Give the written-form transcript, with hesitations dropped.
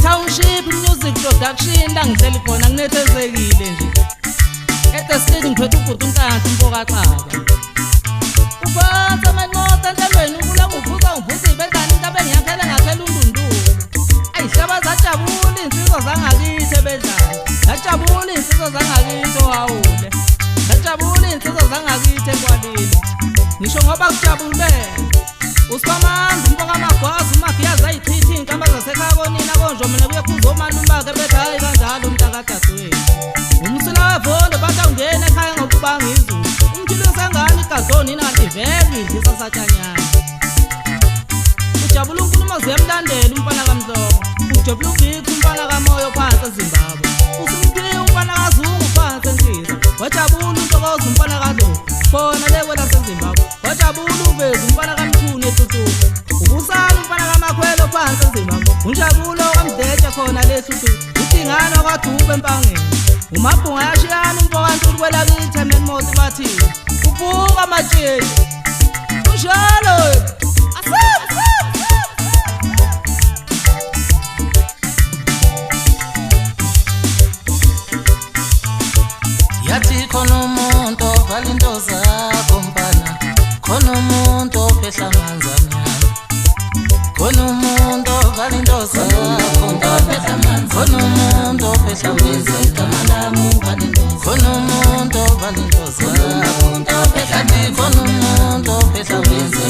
Township Music Production dangihleli khona nginethezekile nje etestage ngiphethe ubhuti uNtanthu Mpokaqaba ubatha amanqoqa entabeni ukula nguphuza ngivutha ibendani intabeni yakhele ngakhela undundu ayihlaba zajabula insizwa zangakithi ebedlala zajabula insizwa zangakithi owawule zajabula insizwa zangakithi ekwalini ngisho ngoba kujabule uSiphamandla MpokamaGwazi uMagiyazi ayichitha inkamba zaseKhabonini konje mina kuye kuzomalumbake bethu hayi kanjalo umntakadadewethu umsila wevolo bathi ungena ekhaya ngokubanga izulu umthilo sangani igazoni nanti vele idlisa satshanyana ujabula uNkulumo ziyamlandela umfana kaMhlongo ujabula uVictor umfana kaMoyo phansi eZimbabwe uSimphiwe umfana kaZungu phansi eNkhiza wajabula uNtokozo umfana kaDlovu khona lewe laseZimbabwe wajabula uVezi umfana kaMthuni eTutuka ubusana umfana kaMakhwelo phansi eZimbabwe unjabulo kaMdletshe khona leTutuka ingane wakwaDube empangeni umabhunga yashiyana umfokaNtuli kwelakithi eMenmouth bathi ubuka amatsheli kunjalo yathi khona umuntu ovala into zakho mfana khona umuntu ophehla amanzi amnyama khona umuntu ovala into zakho khona umuntu ophehla amanzi khona umuntu ovala into zakho yathi khona umuntu ophehla amanzi